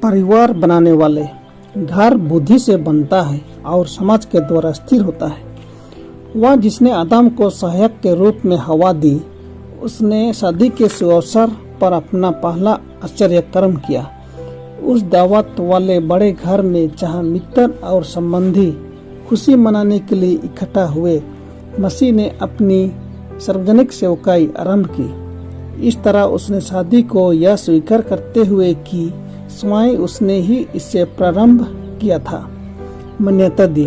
परिवार बनाने वाले। घर बुद्धि से बनता है और समाज के द्वारा स्थिर होता है। वह जिसने आदम को सहायक के रूप में हवा दी, उसने शादी के सुअवसर पर अपना पहला आश्चर्य कर्म किया। उस दावत वाले बड़े घर में जहाँ मित्र और संबंधी खुशी मनाने के लिए इकट्ठा हुए, मसीह ने अपनी सार्वजनिक सेवकाई आरंभ की। इस तरह उसने शादी को यह स्वीकार करते हुए कि स्वयं उसने ही इससे प्रारंभ किया था, मान्यता दी।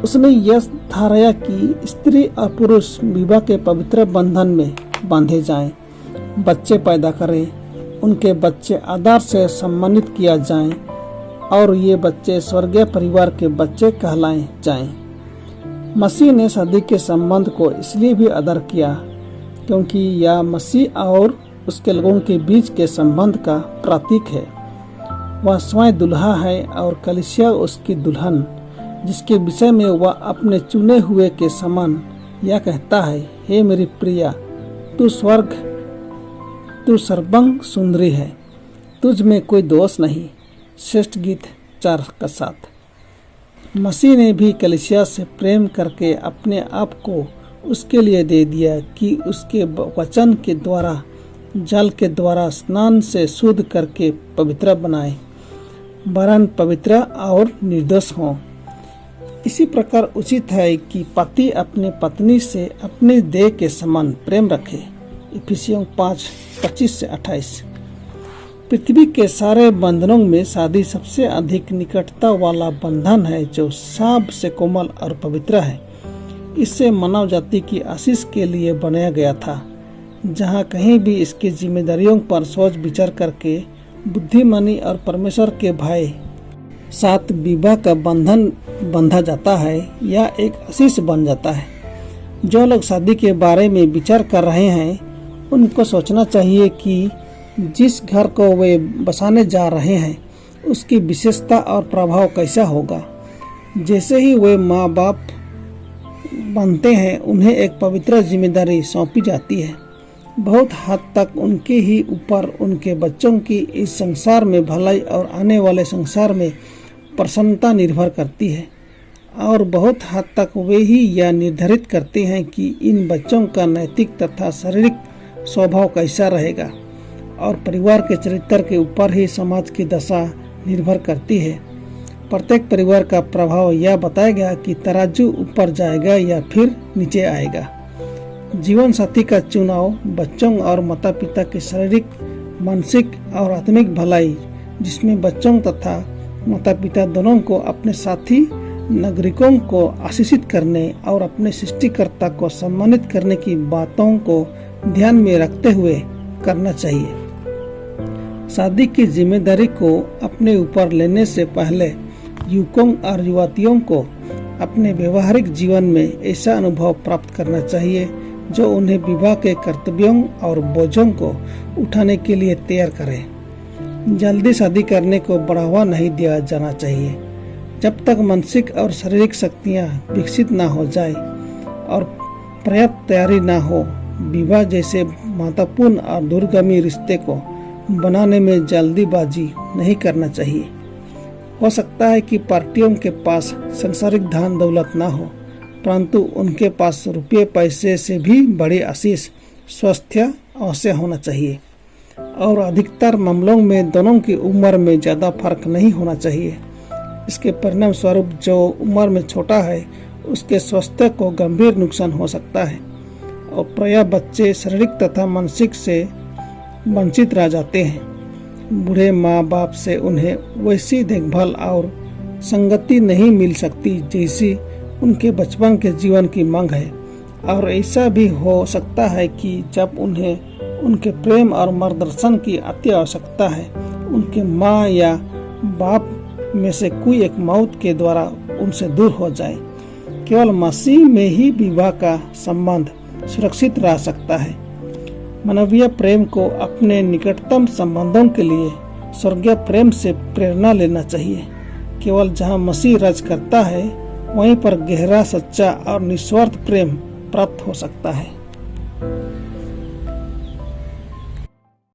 उसने यह ठहराया कि स्त्री और पुरुष विवाह के पवित्र बंधन में बांधे जाएं, बच्चे पैदा करें, उनके बच्चे आदर से सम्मानित किया जाएं और ये बच्चे स्वर्गीय परिवार के बच्चे कहलाए जाएं। मसीह ने शादी के संबंध को इसलिए भी आदर किया क्योंकि यह मसीह और उसके लोगों के बीच के संबंध का प्रतीक है। वह स्वयं दुल्हा है और कलीसिया उसकी दुल्हन, जिसके विषय में वह अपने चुने हुए के समान यह कहता है, हे मेरी प्रिया, तू सर्वंग सुंदरी है, तुझ में कोई दोष नहीं। श्रेष्ठ गीत 4:7। मसीह ने भी कलीसिया से प्रेम करके अपने आप को उसके लिए दे दिया कि उसके वचन के द्वारा, जल के द्वारा स्नान से शुद्ध करके पवित्र बनाए, वरन पवित्र और निर्दोष हों। इसी प्रकार उचित है कि पति अपने पत्नी से अपने देह के समान प्रेम रखे। इफिसियों 5:25-28। पृथ्वी के सारे बंधनों में शादी सबसे अधिक निकटता वाला बंधन है, जो सबसे कोमल और पवित्र है। इससे मानव जाति की आशीष के लिए बनाया गया था। जहाँ कहीं भी इसकी जिम्मेदारियों पर सोच विचार करके बुद्धिमानी और परमेश्वर के भय साथ विवाह का बंधन बंधा जाता है, यह एक आशीष बन जाता है। जो लोग शादी के बारे में विचार कर रहे हैं, उनको सोचना चाहिए कि जिस घर को वे बसाने जा रहे हैं, उसकी विशेषता और प्रभाव कैसा होगा। जैसे ही वे माँ बाप बनते हैं, उन्हें एक पवित्र जिम्मेदारी सौंपी जाती है। बहुत हद तक उनके ही ऊपर उनके बच्चों की इस संसार में भलाई और आने वाले संसार में प्रसन्नता निर्भर करती है, और बहुत हद तक वे ही यह निर्धारित करते हैं कि इन बच्चों का नैतिक तथा शारीरिक स्वभाव कैसा रहेगा। और परिवार के चरित्र के ऊपर ही समाज की दशा निर्भर करती है। प्रत्येक परिवार का प्रभाव यह बताएगा कि तराजू ऊपर जाएगा या फिर नीचे आएगा। जीवन साथी का चुनाव बच्चों और माता पिता की शारीरिक, मानसिक और आत्मिक भलाई, जिसमें बच्चों तथा माता पिता दोनों को अपने साथी नागरिकों को आशीषित करने और अपने सृष्टिकर्ता को सम्मानित करने की बातों को ध्यान में रखते हुए करना चाहिए। शादी की जिम्मेदारी को अपने ऊपर लेने से पहले युवकों और युवतियों को अपने व्यवहारिक जीवन में ऐसा अनुभव प्राप्त करना चाहिए जो उन्हें विवाह के कर्तव्यों और बोझों को उठाने के लिए तैयार करे। जल्दी शादी करने को बढ़ावा नहीं दिया जाना चाहिए जब तक मानसिक और शारीरिक शक्तियाँ विकसित ना हो जाए और पर्याप्त तैयारी ना हो। विवाह जैसे महत्वपूर्ण और दूरगामी रिश्ते को बनाने में जल्दीबाजी नहीं करना चाहिए। हो सकता है कि पार्टियों के पास सांसारिक धन दौलत ना हो, परंतु उनके पास रुपये पैसे से भी बड़ी आशीष, स्वास्थ्य अवश्य होना चाहिए। और अधिकतर मामलों में दोनों की उम्र में ज़्यादा फर्क नहीं होना चाहिए। इसके परिणाम स्वरूप जो उम्र में छोटा है, उसके स्वास्थ्य को गंभीर नुकसान हो सकता है और प्रायः बच्चे शारीरिक तथा मानसिक से वंचित रह जाते हैं। बूढ़े माँ बाप से उन्हें वैसी देखभाल और संगति नहीं मिल सकती जैसी उनके बचपन के जीवन की मांग है। और ऐसा भी हो सकता है कि जब उन्हें उनके प्रेम और मार्गदर्शन की अति आवश्यकता है, उनके माँ या बाप में से कोई एक मौत के द्वारा उनसे दूर हो जाए। केवल मसीह में ही विवाह का संबंध सुरक्षित रह सकता है। मानवीय प्रेम को अपने निकटतम संबंधों के लिए स्वर्गीय प्रेम से प्रेरणा लेना चाहिए। केवल जहाँ मसीह राज करता है, वहीं पर गहरा, सच्चा और निस्वार्थ प्रेम प्राप्त हो सकता है।